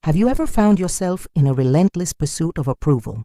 Have you ever found yourself in a relentless pursuit of approval?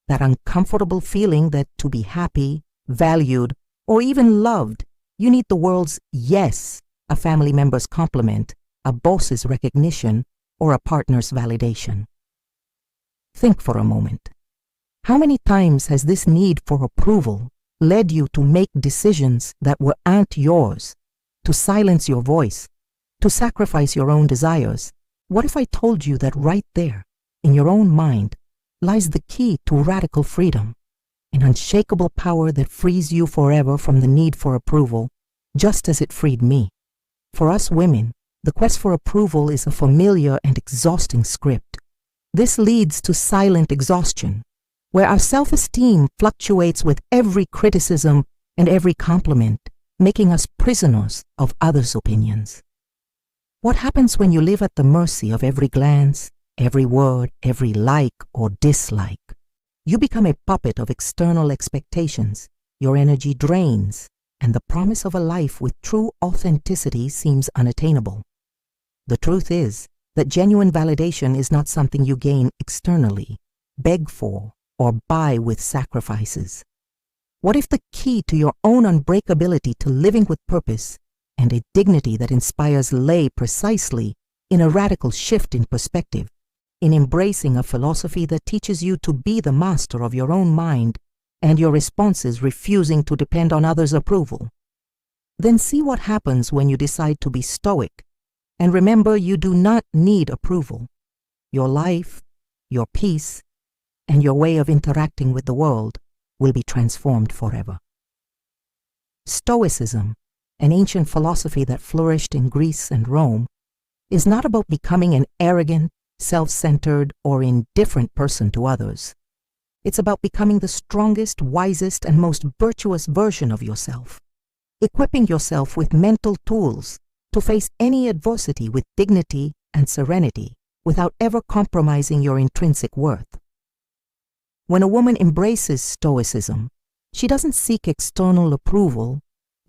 That uncomfortable feeling that to be happy, valued, or even loved, you need the world's yes, a family member's compliment, a boss's recognition, or a partner's validation. Think for a moment. How many times has this need for approval led you to make decisions that aren't yours, to silence your voice, to sacrifice your own desires? What if I told you that right there, in your own mind, lies the key to radical freedom, an unshakable power that frees you forever from the need for approval, just as it freed me? For us women, the quest for approval is a familiar and exhausting script. This leads to silent exhaustion, where our self-esteem fluctuates with every criticism and every compliment, making us prisoners of others' opinions. What happens when you live at the mercy of every glance, every word, every like or dislike? You become a puppet of external expectations. Your energy drains, and the promise of a life with true authenticity seems unattainable. The truth is that genuine validation is not something you gain externally, beg for, or buy with sacrifices. What if the key to your own unbreakability to living with purpose and a dignity that inspires lay precisely in a radical shift in perspective, in embracing a philosophy that teaches you to be the master of your own mind and your responses refusing to depend on others' approval? Then see what happens when you decide to be stoic, and remember you do not need approval. Your life, your peace, and your way of interacting with the world will be transformed forever. Stoicism, an ancient philosophy that flourished in Greece and Rome, is not about becoming an arrogant, self-centered, or indifferent person to others. It's about becoming the strongest, wisest, and most virtuous version of yourself, equipping yourself with mental tools to face any adversity with dignity and serenity without ever compromising your intrinsic worth. When a woman embraces Stoicism, she doesn't seek external approval,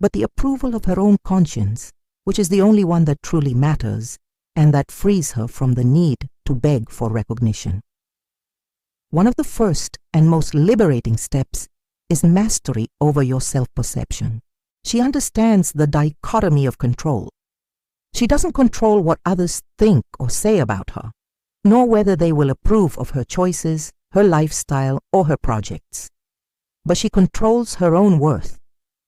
but the approval of her own conscience, which is the only one that truly matters, and that frees her from the need to beg for recognition. One of the first and most liberating steps is mastery over your self-perception. She understands the dichotomy of control. She doesn't control what others think or say about her, nor whether they will approve of her choices, her lifestyle, or her projects. But she controls her own worth,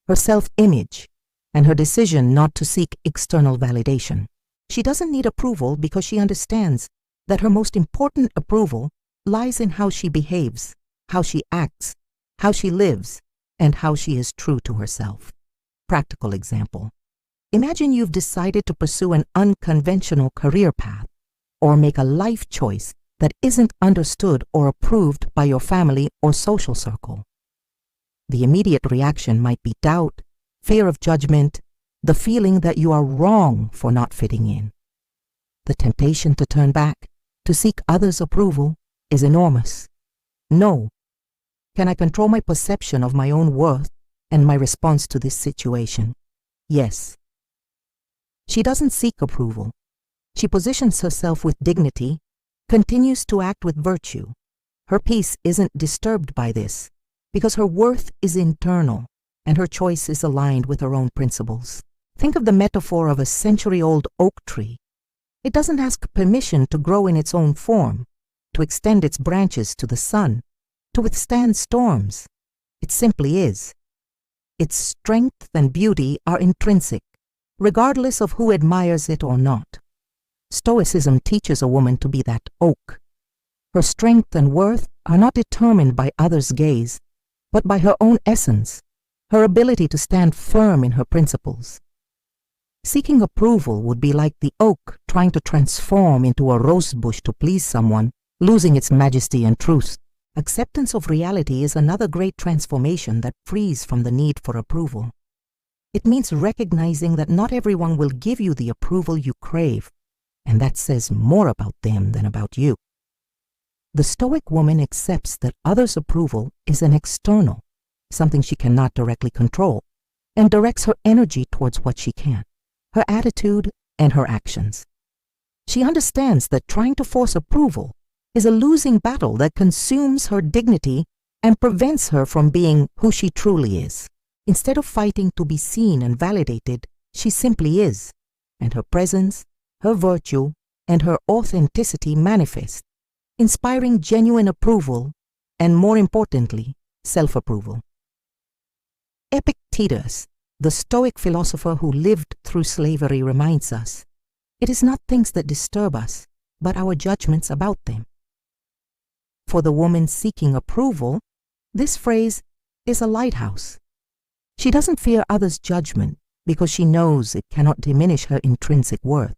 her self-image, and her decision not to seek external validation. She doesn't need approval because she understands that her most important approval lies in how she behaves, how she acts, how she lives, and how she is true to herself. Practical example. Imagine you've decided to pursue an unconventional career path or make a life choice that isn't understood or approved by your family or social circle. The immediate reaction might be doubt, fear of judgment, the feeling that you are wrong for not fitting in. The temptation to turn back, to seek others' approval, is enormous. No. Can I control my perception of my own worth and my response to this situation? Yes. She doesn't seek approval. She positions herself with dignity, continues to act with virtue. Her peace isn't disturbed by this, because her worth is internal and her choice is aligned with her own principles. Think of the metaphor of a century-old oak tree. It doesn't ask permission to grow in its own form, to extend its branches to the sun, to withstand storms. It simply is. Its strength and beauty are intrinsic, regardless of who admires it or not. Stoicism teaches a woman to be that oak. Her strength and worth are not determined by others' gaze, but by her own essence, her ability to stand firm in her principles. Seeking approval would be like the oak trying to transform into a rose bush to please someone, losing its majesty and truth. Acceptance of reality is another great transformation that frees from the need for approval. It means recognizing that not everyone will give you the approval you crave, and that says more about them than about you. The Stoic woman accepts that others' approval is an external, something she cannot directly control, and directs her energy towards what she can, her attitude and her actions. She understands that trying to force approval is a losing battle that consumes her dignity and prevents her from being who she truly is. Instead of fighting to be seen and validated, she simply is, and her presence, her virtue, and her authenticity manifest, inspiring genuine approval and, more importantly, self-approval. Epictetus, the Stoic philosopher who lived through slavery, reminds us, it is not things that disturb us, but our judgments about them. For the woman seeking approval, this phrase is a lighthouse. She doesn't fear others' judgment because she knows it cannot diminish her intrinsic worth.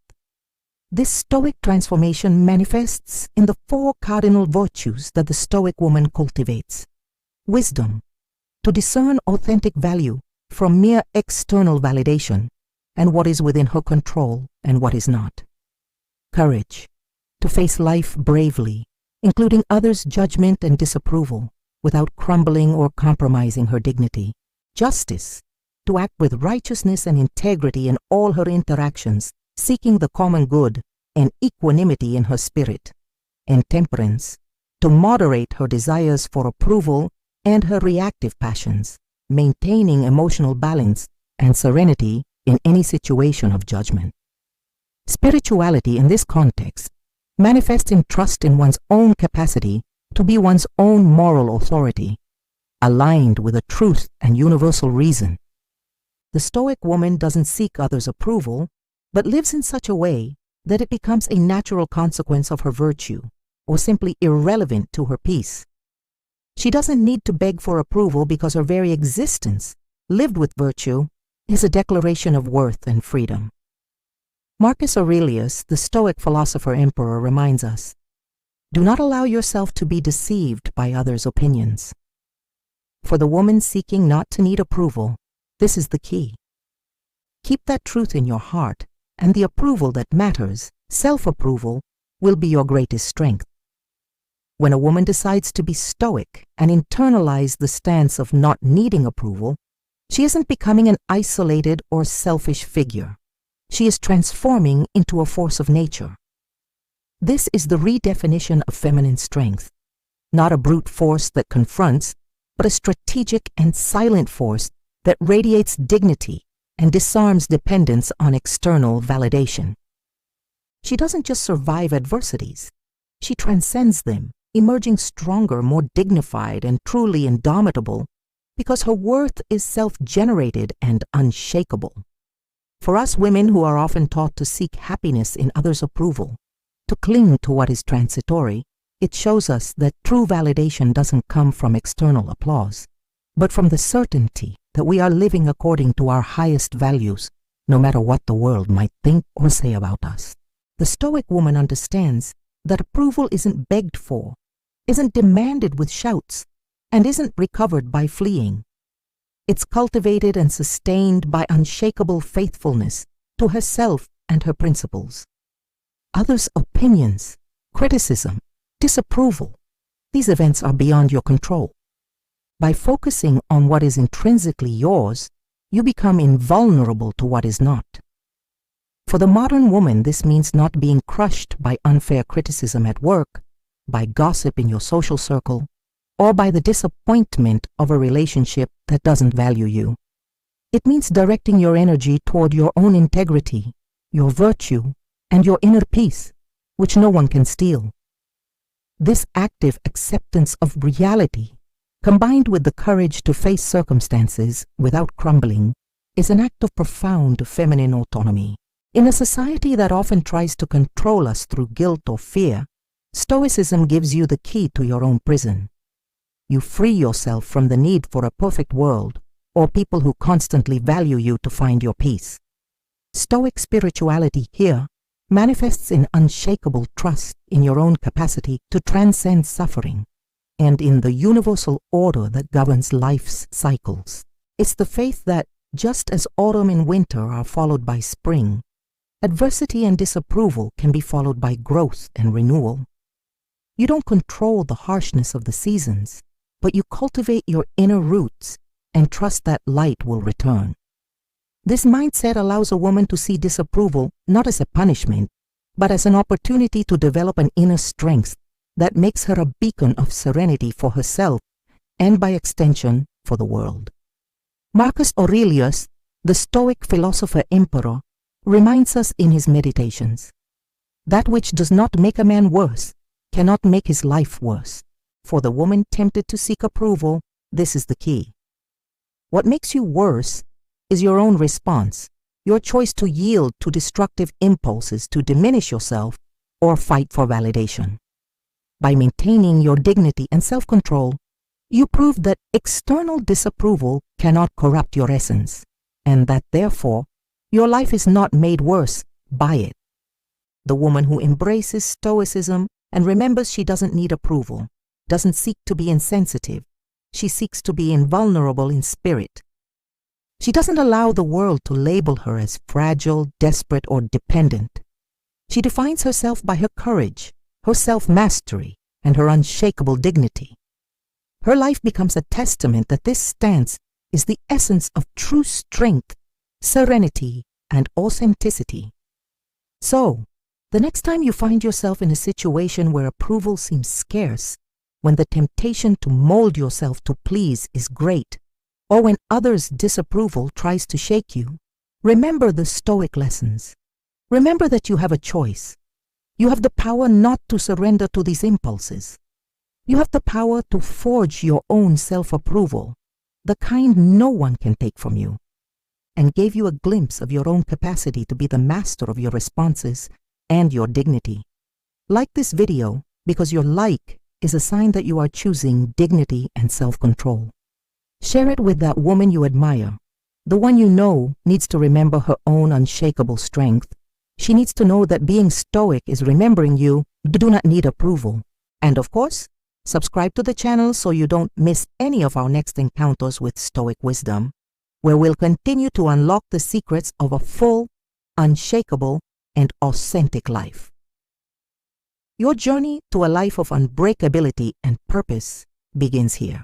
This Stoic transformation manifests in the 4 cardinal virtues that the Stoic woman cultivates. Wisdom, to discern authentic value from mere external validation and what is within her control and what is not. Courage, to face life bravely, including others' judgment and disapproval, without crumbling or compromising her dignity. Justice, to act with righteousness and integrity in all her interactions, seeking the common good and equanimity in her spirit. And temperance, to moderate her desires for approval and her reactive passions, maintaining emotional balance and serenity in any situation of judgment. Spirituality in this context manifests in trust in one's own capacity to be one's own moral authority, aligned with a truth and universal reason. The Stoic woman doesn't seek others' approval, but lives in such a way that it becomes a natural consequence of her virtue, or simply irrelevant to her peace. She doesn't need to beg for approval because her very existence, lived with virtue, is a declaration of worth and freedom. Marcus Aurelius, the Stoic philosopher-emperor, reminds us, do not allow yourself to be deceived by others' opinions. For the woman seeking not to need approval, this is the key. Keep that truth in your heart, and the approval that matters, self-approval, will be your greatest strength. When a woman decides to be stoic and internalize the stance of not needing approval, she isn't becoming an isolated or selfish figure. She is transforming into a force of nature. This is the redefinition of feminine strength, not a brute force that confronts, but a strategic and silent force that radiates dignity and disarms dependence on external validation. She doesn't just survive adversities, she transcends them, emerging stronger, more dignified, and truly indomitable, because her worth is self-generated and unshakable. For us women who are often taught to seek happiness in others' approval, to cling to what is transitory, it shows us that true validation doesn't come from external applause, but from the certainty that we are living according to our highest values, no matter what the world might think or say about us. The Stoic woman understands that approval isn't begged for, isn't demanded with shouts, and isn't recovered by fleeing. It's cultivated and sustained by unshakable faithfulness to herself and her principles. Others' opinions, criticism, disapproval, these events are beyond your control. By focusing on what is intrinsically yours, you become invulnerable to what is not. For the modern woman, this means not being crushed by unfair criticism at work, by gossip in your social circle, or by the disappointment of a relationship that doesn't value you. It means directing your energy toward your own integrity, your virtue, and your inner peace, which no one can steal. This active acceptance of reality, combined with the courage to face circumstances without crumbling, is an act of profound feminine autonomy. In a society that often tries to control us through guilt or fear, Stoicism gives you the key to your own prison. You free yourself from the need for a perfect world or people who constantly value you to find your peace. Stoic spirituality here manifests in unshakable trust in your own capacity to transcend suffering and in the universal order that governs life's cycles. It's the faith that, just as autumn and winter are followed by spring, adversity and disapproval can be followed by growth and renewal. You don't control the harshness of the seasons, but you cultivate your inner roots and trust that light will return. This mindset allows a woman to see disapproval not as a punishment, but as an opportunity to develop an inner strength that makes her a beacon of serenity for herself and by extension for the world. Marcus Aurelius, the Stoic philosopher emperor, reminds us in his meditations, that which does not make a man worse cannot make his life worse. For the woman tempted to seek approval, this is the key. What makes you worse is your own response, your choice to yield to destructive impulses to diminish yourself or fight for validation. By maintaining your dignity and self-control, you prove that external disapproval cannot corrupt your essence, and that therefore your life is not made worse by it. The woman who embraces Stoicism and remembers she doesn't need approval, doesn't seek to be insensitive, she seeks to be invulnerable in spirit. She doesn't allow the world to label her as fragile, desperate, or dependent. She defines herself by her courage, her self-mastery, and her unshakable dignity. Her life becomes a testament that this stance is the essence of true strength, serenity, and authenticity. So, the next time you find yourself in a situation where approval seems scarce, when the temptation to mold yourself to please is great, or when others' disapproval tries to shake you, remember the Stoic lessons. Remember that you have a choice. You have the power not to surrender to these impulses. You have the power to forge your own self-approval, the kind no one can take from you, and gave you a glimpse of your own capacity to be the master of your responses and your dignity. Like this video, because your like is a sign that you are choosing dignity and self-control. Share it with that woman you admire, the one you know needs to remember her own unshakable strength. She needs to know that being stoic is remembering you do not need approval. And of course, subscribe to the channel so you don't miss any of our next encounters with Stoic wisdom, where we'll continue to unlock the secrets of a full, unshakable, and authentic life. Your journey to a life of unbreakability and purpose begins here.